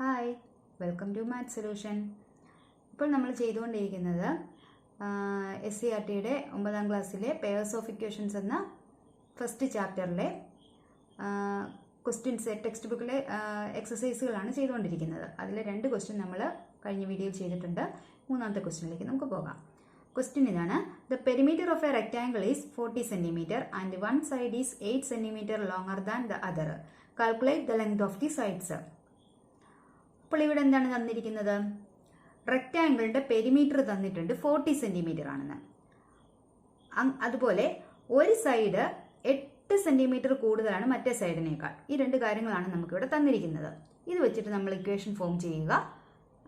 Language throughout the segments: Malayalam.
Hi, welcome to maths solution. ഇപ്പോൾ നമ്മൾ ചെയ്തുകൊണ്ടിരിക്കുന്നത് SCERTയുടെ 9ാം ക്ലാസ്സിലെ പെയർസ് ഓഫ് ഇക്വേഷൻസ് എന്ന ഫസ്റ്റ് ചാപ്റ്ററിലെ ക്വസ്റ്റ്യൻസ് ടെക്സ്റ്റ് ബുക്കിലെ എക്സസൈസുകളാണ് ചെയ്തുകൊണ്ടിരിക്കുന്നത്. അതിൽ 2 ക്വസ്റ്റ്യൻ നമ്മൾ കഴിഞ്ഞ വീഡിയോയിൽ ചെയ്തിട്ടുണ്ട്. 3ാമത്തെ ക്വസ്റ്റ്യനിലേക്ക് നമുക്ക് പോകാം. ക്വസ്റ്റ്യൻ ഇതാണ്: the perimeter of A rectangle is 40 cm and one side is 8 cm longer than the other. Calculate the length of the sides. അപ്പോൾ ഇവിടെ എന്താണ് തന്നിരിക്കുന്നത്? റെക്റ്റാങ്കിളിന്റെ പെരിമീറ്റർ തന്നിട്ടുണ്ട് 40 cm ആണെന്ന്. അതുപോലെ ഒരു സൈഡ് 8 cm കൂടുതലാണ് മറ്റേ സൈഡിനേക്കാൾ. ഈ 2 കാര്യങ്ങളാണ് നമുക്കിവിടെ തന്നിരിക്കുന്നത്. ഇത് വെച്ചിട്ട് നമ്മൾ ഇക്വേഷൻ ഫോം ചെയ്യുക,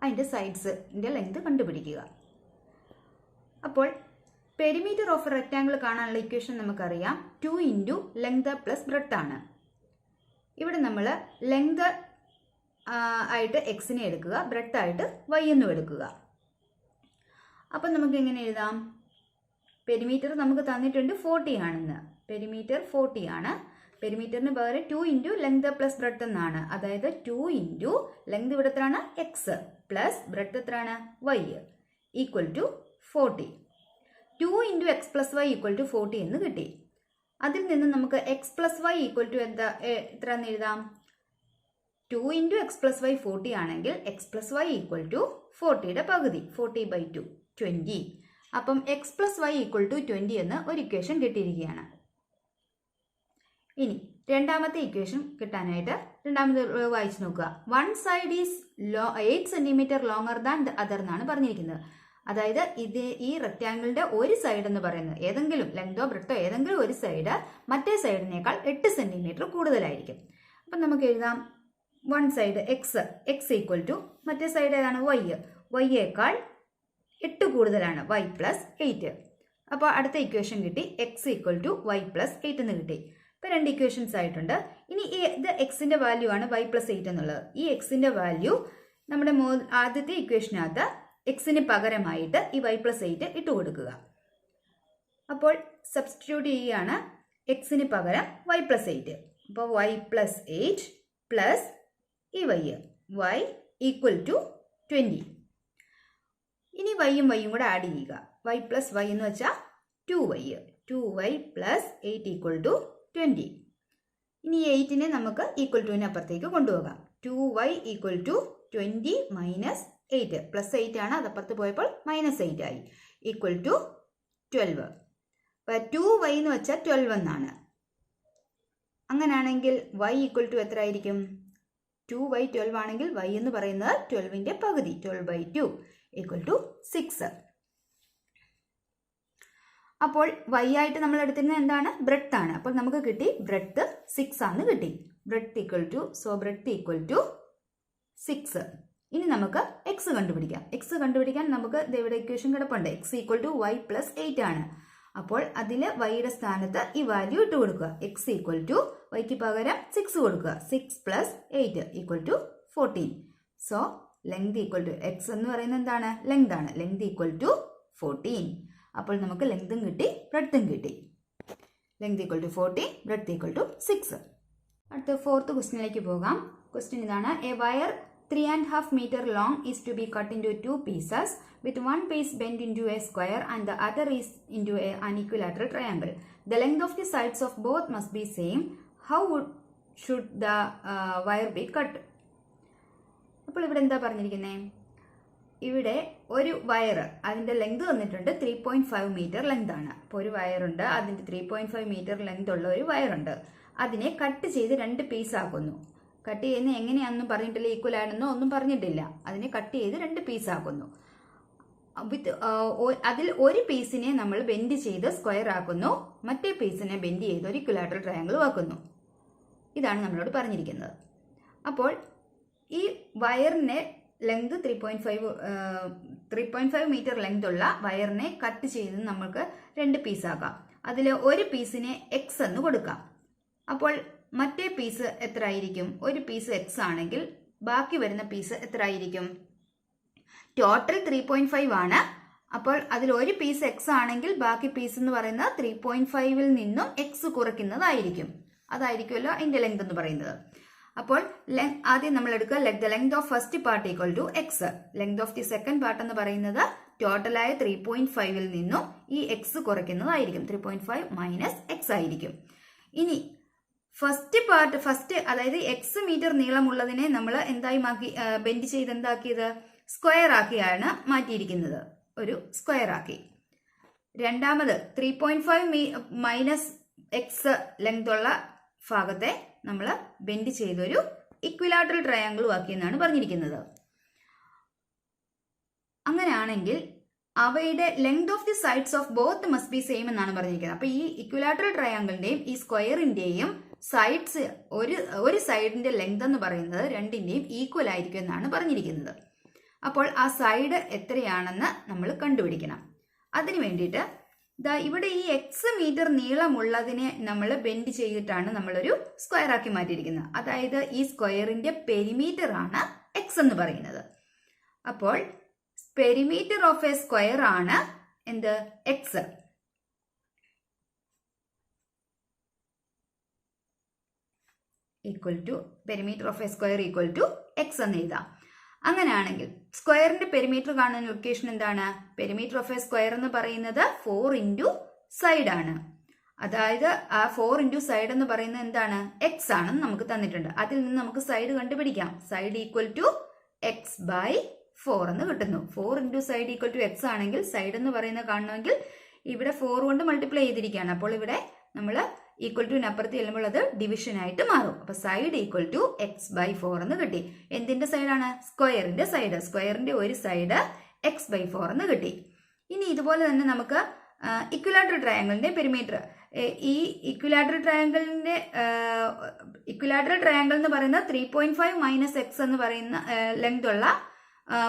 അതിൻ്റെ സൈഡ്സിൻ്റെ ലെങ്ത് കണ്ടുപിടിക്കുക. അപ്പോൾ പെരിമീറ്റർ ഓഫ് റെക്റ്റാങ്കിൾ കാണാനുള്ള ഇക്വേഷൻ നമുക്കറിയാം. 2 × ലെങ്ത് പ്ലസ് ബ്രെഡ്ത്ത് ആണ്. ഇവിടെ നമ്മൾ ലെങ്ത് ആയിട്ട് എക്സിനെ എടുക്കുക, ബ്രെഡ്ത്ത് ആയിട്ട് വൈ എന്നും എടുക്കുക. അപ്പം നമുക്ക് എങ്ങനെ എഴുതാം? പെരിമീറ്റർ നമുക്ക് തന്നിട്ടുണ്ട് 40 ആണെന്ന്. പെരിമീറ്റർ 40 ആണ്. പെരിമീറ്ററിന് പകരം 2 × ലെങ്ത് പ്ലസ് ബ്രെഡ്ത്ത് എന്നാണ്. അതായത് 2 × ലെങ്ത് ഇവിടെ എത്രയാണ്? എക്സ് പ്ലസ് ബ്രെഡ്ത്ത് എത്രയാണ്? Y equal to 40. 2 × x plus y equal to 40 എന്ന് കിട്ടി. അതിൽ നിന്ന് നമുക്ക് x plus y equal to എത്ര എന്ന് എഴുതാം? 2 × എക്സ് പ്ലസ് വൈ 40 ആണെങ്കിൽ x plus y equal to 40യുടെ പകുതി, 40/2 20. അപ്പം x plus y equal to 20 എന്ന് ഒരു ഇക്വേഷൻ കിട്ടിയിരിക്കുകയാണ്. ഇനി രണ്ടാമത്തെ ഇക്വേഷൻ കിട്ടാനായിട്ട് രണ്ടാമത് വായിച്ചു നോക്കുക. One side is 8 cm longer than the other എന്നാണ് പറഞ്ഞിരിക്കുന്നത്. അതായത് ഈ റെക്റ്റാങ്കിളിന്റെ ഒരു സൈഡ് എന്ന് പറയുന്നത് ഏതെങ്കിലും ലെങ്തോ ബ്രെഡ്ത്തോ ഏതെങ്കിലും ഒരു സൈഡ് മറ്റേ സൈഡിനേക്കാൾ 8 cm കൂടുതലായിരിക്കും. അപ്പം നമുക്ക് എഴുതാം one side x equal to മറ്റേ സൈഡ് ഏതാണ്? വൈയേക്കാൾ 8 കൂടുതലാണ്, വൈ പ്ലസ് 8. അപ്പോൾ അടുത്ത ഇക്വേഷൻ കിട്ടി, x equal to y plus 8 എന്ന് കിട്ടി. ഇപ്പം 2 ഇക്വേഷൻസ് ആയിട്ടുണ്ട്. ഇനി ഇത് എക്സിന്റെ വാല്യൂ ആണ് വൈ പ്ലസ് 8 എന്നുള്ളത്. ഈ എക്സിന്റെ വാല്യൂ നമ്മുടെ ആദ്യത്തെ ഇക്വേഷനകത്ത് എക്സിന് പകരമായിട്ട് ഈ വൈ പ്ലസ് 8 ഇട്ട് കൊടുക്കുക. അപ്പോൾ സബ്സ്റ്റിറ്റ്യൂട്ട് ചെയ്യുകയാണ്. എക്സിന് പകരം വൈ പ്ലസ് 8. അപ്പോൾ വൈ പ്ലസ് 8 പ്ലസ് ഈ വൈ ഈക്വൽ ടു 20. ഇനി വൈയും കൂടെ ആഡ് ചെയ്യുക. വൈ പ്ലസ് വൈ എന്ന് വെച്ചാൽ 2y പ്ലസ് 8 ഈക്വൽ ടു 20. ഇനി 8നെ നമുക്ക് ഈക്വൽ ടുവിന് അപ്പുറത്തേക്ക് കൊണ്ടുപോകാം. 2y equal to 20 minus 8 plus 8 ആണ്, അത് അപ്പുറത്ത് പോയപ്പോൾ മൈനസ് 8 ആയി, ഈക്വൽ ടു 12. അപ്പം 2y എന്ന് വെച്ചാൽ 12 എന്നാണ്. അങ്ങനെയാണെങ്കിൽ y ഈക്വൽ ടു എത്ര ആയിരിക്കും? 2y 12 ആണെങ്കിൽ y എന്ന് പറയുന്നത് 12ന്റെ പകുതി, 12/2 ഈക്വൽ ടു 6. അപ്പോൾ y ആയിട്ട് നമ്മൾ എടുത്തിരുന്നത് എന്താണ്? ബ്രെഡ്ത്ത് ആണ്. അപ്പോൾ നമുക്ക് കിട്ടി ബ്രെഡ്ത്ത് 6 ആണ് കിട്ടി. Breadth equal to 6. ഇനി നമുക്ക് എക്സ് കണ്ടുപിടിക്കാം. എക്സ് കണ്ടുപിടിക്കാൻ നമുക്ക് ഇവിടെ ഇക്വേഷൻ കിടപ്പുണ്ട്. X equal to y plus 8 ആണ്. അപ്പോൾ അതിൽ വൈയുടെ സ്ഥാനത്ത് ഈ വാല്യൂ ഇട്ട് കൊടുക്കുക. എക്സ് ഈക്വൽ ടു വൈക്ക് പകരം 6 കൊടുക്കുക. 6 plus 8 equal to 14. So length equal to x എന്ന് പറയുന്നത് എന്താണ്? ലെങ്ത് ആണ്. Length equal to 14. അപ്പോൾ നമുക്ക് ലെങ്തും കിട്ടി, ബ്രെഡ്ത്തും കിട്ടി. Length equal to 14, breadth equal to 6. അടുത്ത 4th ക്വസ്റ്റ്യനിലേക്ക് പോകാം. ക്വസ്റ്റ്യൻ ഇതാണ്: a wire 3.5 meter long is to be cut into 2 pieces with one piece bent into a square and the other is into an equilateral triangle. The length of the sides of both must be same. How should the wire be cut? അപ്പോൾ ഇവിടെ എന്താ പറഞ്ഞിരിക്കുന്നത്? ഇവിടെ ഒരു വയർ, അതിന്റെ ലെങ്ത് തന്നിട്ടുണ്ട് 3.5 മീറ്റർ ലെങ്ത് ആണ്. അപ്പോൾ ഒരു വയറുണ്ട്, അതിന്റെ 3.5 മീറ്റർ ലെങ്ത് ഉള്ള ഒരു വയറുണ്ട്. അതിനെ കട്ട് ചെയ്ത് 2 പീസ് ആക്കുന്നു. കട്ട് ചെയ്യുന്നത് എങ്ങനെയാണെന്നും പറഞ്ഞിട്ടില്ല, ഈക്വൽ ആണെന്നോ ഒന്നും പറഞ്ഞിട്ടില്ല. അതിനെ കട്ട് ചെയ്ത് 2 പീസ് ആക്കുന്നു. അതിൽ ഒരു പീസിനെ നമ്മൾ ബെൻഡ് ചെയ്ത് സ്ക്വയർ ആക്കുന്നു, മറ്റേ പീസിനെ ബെൻഡ് ചെയ്ത് ഒരു ഇക്വിലാറ്ററൽ ട്രയാങ്കിൾ ആക്കുന്നു. ഇതാണ് നമ്മളോട് പറഞ്ഞിരിക്കുന്നത്. അപ്പോൾ ഈ വയറിനെ ലെങ്ത് 3.5 മീറ്റർ ലെങ്ത് ഉള്ള വയറിനെ കട്ട് ചെയ്ത് നമുക്ക് 2 പീസ് ആക്കാം. അതിൽ ഒരു പീസിനെ എക്സ് എന്ന് കൊടുക്കാം. അപ്പോൾ മറ്റേ പീസ് എത്ര ആയിരിക്കും? ഒരു പീസ് എക്സ് ആണെങ്കിൽ ബാക്കി വരുന്ന പീസ് എത്ര ആയിരിക്കും? ടോട്ടൽ 3.5 ആണ്. അപ്പോൾ അതിൽ ഒരു പീസ് എക്സ് ആണെങ്കിൽ ബാക്കി പീസ് എന്ന് പറയുന്നത് 3.5ൽ നിന്നും എക്സ് കുറയ്ക്കുന്നതായിരിക്കും. അതായിരിക്കുമല്ലോ അതിന്റെ ലെങ്ത് എന്ന് പറയുന്നത്. അപ്പോൾ ആദ്യം നമ്മൾ എടുക്കുക the length of first part equal to x. Length of the second part എന്ന് പറയുന്നത് ടോട്ടലായ 3.5 നിന്നും ഈ എക്സ് കുറയ്ക്കുന്നതായിരിക്കും. 3.5 മൈനസ് എക്സ് ആയിരിക്കും. ഇനി ഫസ്റ്റ് അതായത് എക്സ് മീറ്റർ നീളമുള്ളതിനെ നമ്മൾ എന്തായി ബെൻഡ് ചെയ്ത് എന്താക്കിയത്, സ്ക്വയർ ആക്കിയാണ് മാറ്റിയിരിക്കുന്നത്, ഒരു സ്ക്വയർ ആക്കി. രണ്ടാമത് 3.5 മൈനസ് എക്സ് ലെങ്ത് ഉള്ള ഭാഗത്തെ നമ്മൾ ബെൻഡ് ചെയ്തൊരു ഇക്വിലാറ്ററൽ ട്രയാങ്കിളും ആക്കി എന്നാണ് പറഞ്ഞിരിക്കുന്നത്. അങ്ങനെയാണെങ്കിൽ അവയുടെ length of the sides of both must be same എന്നാണ് പറഞ്ഞിരിക്കുന്നത്. അപ്പൊ ഈ ഇക്വിലാറ്ററൽ ട്രയാങ്കിളിന്റെയും ഈ സ്ക്വയറിന്റെയും സൈഡ്സ് ഒരു സൈഡിന്റെ ലെങ്ത് എന്ന് പറയുന്നത് രണ്ടിന്റെയും ഈക്വൽ ആയിരിക്കും എന്നാണ് പറഞ്ഞിരിക്കുന്നത്. അപ്പോൾ ആ സൈഡ് എത്രയാണെന്ന് നമ്മൾ കണ്ടുപിടിക്കണം. അതിനു വേണ്ടിയിട്ട് ഇവിടെ ഈ എക്സ് മീറ്റർ നീളമുള്ളതിനെ നമ്മൾ ബെൻഡ് ചെയ്തിട്ടാണ് നമ്മളൊരു സ്ക്വയർ ആക്കി മാറ്റിയിരിക്കുന്നത്. അതായത് ഈ സ്ക്വയറിന്റെ പെരിമീറ്റർ ആണ് എക്സ് എന്ന് പറയുന്നത്. അപ്പോൾ പെരിമീറ്റർ ഓഫ് എ സ്ക്വയർ ആണ് എന്ത്, x. Equal to perimeter of a square equal to x എന്ന് എഴുതാം. അങ്ങനെയാണെങ്കിൽ സ്ക്വയറിന്റെ പെരിമീറ്റർ കാണുന്ന ലൊക്കേഷൻ എന്താണ്? പെരിമീറ്റർ ഓഫ് എ സ്ക്വയർ എന്ന് പറയുന്നത് 4 ഇൻറ്റു സൈഡ് ആണ്. അതായത് ആ 4 ഇൻറ്റു സൈഡ് എന്ന് പറയുന്നത് എന്താണ്, എക്സ് ആണെന്ന് നമുക്ക് തന്നിട്ടുണ്ട്. അതിൽ നിന്ന് നമുക്ക് സൈഡ് കണ്ടുപിടിക്കാം. Side equal to x by 4 എന്ന് കിട്ടുന്നു. 4 into side equal to x ആണെങ്കിൽ സൈഡ് എന്ന് പറയുന്നത് കാണണമെങ്കിൽ ഇവിടെ 4 കൊണ്ട് മൾട്ടിപ്ലൈ ചെയ്തിരിക്കുകയാണ്. അപ്പോൾ ഇവിടെ നമ്മൾ ഈക്വൽ ടു അപ്പുറത്ത് ചെല്ലുമ്പോൾ അത് ഡിവിഷൻ ആയിട്ട് മാറും. അപ്പൊ side equal to x by 4 എന്ന് കിട്ടി. എന്തിന്റെ സൈഡാണ്? സ്ക്വയറിന്റെ സൈഡ്. സ്ക്വയറിന്റെ ഒരു സൈഡ് എക്സ് ബൈ 4 എന്ന് കിട്ടി. ഇനി ഇതുപോലെ തന്നെ നമുക്ക് ഇക്വിലാറ്ററൽ ട്രയാങ്കിളിന്റെ പെരിമീറ്റർ, ഈ ഇക്വിലാറ്ററൽ ട്രയാങ്കിൾ എന്ന് പറയുന്നത് 3.5 മൈനസ് എക്സ് എന്ന് പറയുന്ന ലെങ്ത് ഉള്ള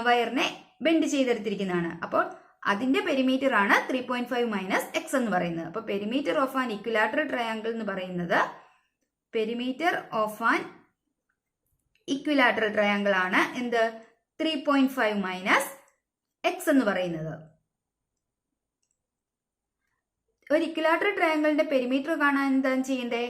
വയറിനെ ബെൻഡ് ചെയ്തെടുത്തിരിക്കുന്നതാണ്. അപ്പോൾ അതിന്റെ പെരിമീറ്റർ ആണ് 3.5 മൈനസ് എക്സ് എന്ന് പറയുന്നത്. അപ്പൊ perimeter of an equilateral triangle എന്ന് പറയുന്നത് perimeter of an equilateral triangle ആണ് എന്ത്, 3.5 മൈനസ് എക്സ് എന്ന് പറയുന്നത്. ഒരു ഇക്വിലാറ്ററൽ ട്രയാങ്കിളിന്റെ പെരിമീറ്റർ കാണാൻ എന്താണ് ചെയ്യണ്ടേ?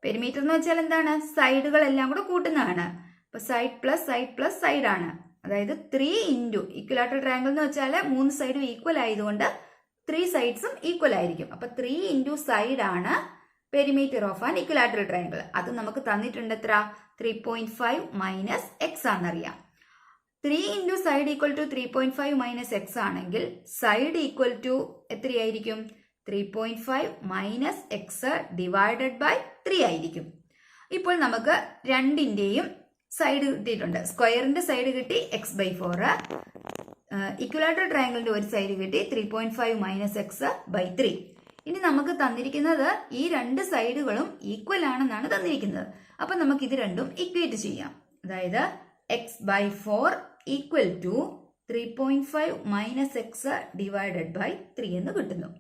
പെരിമീറ്റർ എന്ന് വെച്ചാൽ എന്താണ്, സൈഡുകൾ എല്ലാം കൂടെ കൂട്ടുന്നതാണ്. അപ്പൊ side plus side plus side ആണ്. അതായത് 3 ഇൻറ്റു ഇക്വിലാറ്ററൽ ട്രയാങ്കിൾ എന്ന് വെച്ചാൽ 3 സൈഡും ഈക്വൽ ആയതുകൊണ്ട് 3 സൈഡ്സും ഈക്വൽ ആയിരിക്കും. അപ്പൊ 3 ഇൻറ്റു സൈഡ് ആണ് perimeter of an equilateral triangle. അത് നമുക്ക് തന്നിട്ടുണ്ട് എത്ര, 3.5 മൈനസ് എക്സ് ആണെന്നറിയാം. 3 into side equal to 3.5 minus x ആണെങ്കിൽ സൈഡ് ഈക്വൽ ടു എത്രയായിരിക്കും, 3.5 മൈനസ് എക്സ് ഡിവൈഡഡ് ബൈ 3 ആയിരിക്കും. ഇപ്പോൾ നമുക്ക് രണ്ടിന്റെയും സൈഡ് കിട്ടിയിട്ടുണ്ട്. സ്ക്വയറിന്റെ സൈഡ് കിട്ടി എക്സ് ബൈ 4, ഇക്വിലാറ്ററൽ ട്രയാങ്കിളിന്റെ ഒരു സൈഡ് കിട്ടി 3.5 മൈനസ് എക്സ് ബൈ 3. ഇനി നമുക്ക് തന്നിരിക്കുന്നത് ഈ രണ്ട് സൈഡുകളും ഈക്വൽ ആണെന്നാണ് തന്നിരിക്കുന്നത്. അപ്പൊ നമുക്ക് ഇത് രണ്ടും ഇക്വേറ്റ് ചെയ്യാം. അതായത് x by 4 equal to 3.5 minus x divided by 3 എന്ന് കിട്ടുന്നു.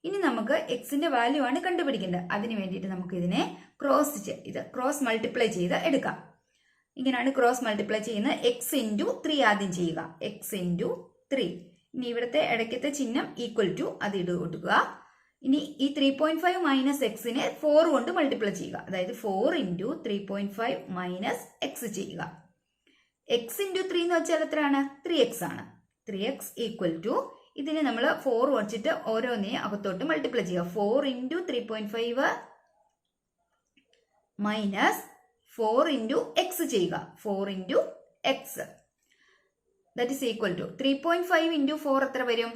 ഇനി നമുക്ക് എക്സിന്റെ വാല്യൂ ആണ് കണ്ടുപിടിക്കേണ്ടത്. അതിന് വേണ്ടിയിട്ട് നമുക്ക് ഇതിനെ ക്രോസ് മൾട്ടിപ്ലൈ ചെയ്ത് എടുക്കാം. ഇങ്ങനെയാണ് ക്രോസ് മൾട്ടിപ്ലൈ ചെയ്യുന്നത്. എക്സ് ഇൻറ്റു 3 ആദ്യം ചെയ്യുക. X into 3. ഇനി ഇവിടുത്തെ ഇടയ്ക്കത്തെ ചിഹ്നം ഈക്വൽ ടു അത് കൊടുക്കുക. ഇനി ഈ 3.5 മൈനസ് എക്സിനെ 4 കൊണ്ട് മൾട്ടിപ്ലൈ ചെയ്യുക. അതായത് 4 ഇൻറ്റു 3.5 മൈനസ് എക്സ് ചെയ്യുക. എക്സ് ഇൻറ്റു 3 എന്ന് വെച്ചാൽ എത്രയാണ്, 3x ആണ്. 3x ഈക്വൽ ടു ഇതിനെ നമ്മൾ 4 വച്ചിട്ട് ഓരോന്നിനെ അകത്തോട്ട് മൾട്ടിപ്ലൈ ചെയ്യുക. 4 ഇൻറ്റു 3.5 മൈനസ് 4 ഇൻറ്റു എക്സ് ചെയ്യുക. 4 into x that is equal to 3.5 into 4 എത്ര വരും,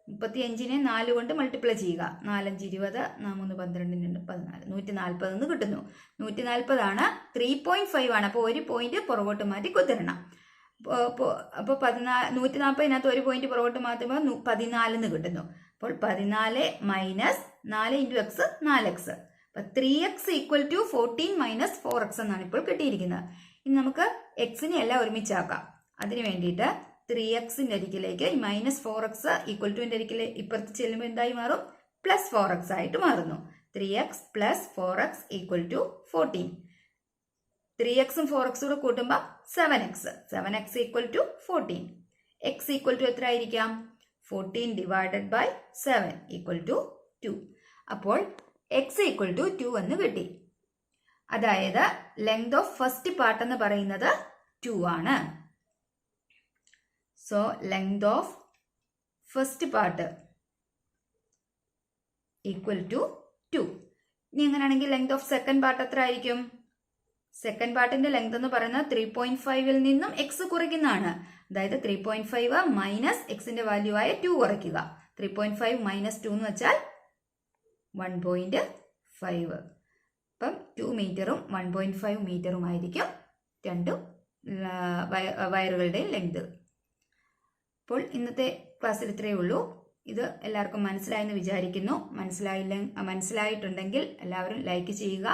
35നെ 4 കൊണ്ട് മൾട്ടിപ്ലൈ ചെയ്യുക. 4 5 20, 3 12 14, 140 എന്ന് കിട്ടുന്നു. 140 ആണ്, 3.5 ആണ്. അപ്പോൾ ഒരു പോയിന്റ് പുറകോട്ട് മാറ്റി കുത്തിരണം. അപ്പോൾ 140 ഒരു പോയിന്റ് പുറകോട്ട് മാറ്റുമ്പോൾ 14 എന്ന് കിട്ടുന്നു. അപ്പോൾ 14 മൈനസ് 4 ഇൻറ്റു എക്സ് 4x. അപ്പൊ 3x equal to 14 minus 4x എന്നാണ് ഇപ്പോൾ കിട്ടിയിരിക്കുന്നത്. ഇനി നമുക്ക് എക്സിനെ എല്ലാം ഒരുമിച്ചാക്കാം. അതിന് വേണ്ടിയിട്ട് 3xന്റെ അരികിലേക്ക് ഈ മൈനസ് 4x ഈക്വൽ ടുവിന്റെ അരികിൽ ഇപ്പുറത്ത് ചെല്ലുമ്പോൾ എന്തായി മാറും, പ്ലസ് 4x ആയിട്ട് മാറുന്നു. 3x plus 4x equal to 14. 3xും 4x കൂടെ കൂട്ടുമ്പോൾ 7x. 7x equal to 14. x equal to എത്ര ആയിരിക്കാം, 14 ഡിവൈഡഡ് ബൈ 7 ഈക്വൽ ടു 2. അപ്പോൾ x ഈക്വൽ ടു 2 എന്ന് കിട്ടി. അതായത് ലെങ്ത് ഓഫ് ഫസ്റ്റ് പാർട്ട് എന്ന് പറയുന്നത് 2 ആണ്. So length of first part equal to 2. ഇനി എങ്ങനെയാണെങ്കിൽ ലെങ്ത് ഓഫ് സെക്കൻഡ് പാർട്ട് എത്ര ആയിരിക്കും? സെക്കൻഡ് പാർട്ടിന്റെ ലെങ്ത് എന്ന് പറയുന്നത് 3.5ൽ നിന്നും എക്സ് കുറയ്ക്കുന്നതാണ്. അതായത് 3.5 മൈനസ് എക്സിന്റെ വാല്യൂ ആയ 2 കുറയ്ക്കുക. 3.5 മൈനസ് 2 എന്ന് വെച്ചാൽ 1.5. അപ്പം 2 മീറ്ററും 1.5 മീറ്ററും ആയിരിക്കും രണ്ടും വയറുകളുടെയും ലെങ്ത്. അപ്പോൾ ഇന്നത്തെ ക്ലാസ്സിൽ ഇത്രയേ ഉള്ളൂ. ഇത് എല്ലാവർക്കും മനസ്സിലായെന്ന് വിചാരിക്കുന്നു. മനസ്സിലായിട്ടുണ്ടെങ്കിൽ എല്ലാവരും ലൈക്ക് ചെയ്യുക,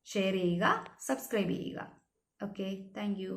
ഷെയർ ചെയ്യുക, സബ്സ്ക്രൈബ് ചെയ്യുക. Okay, thank you.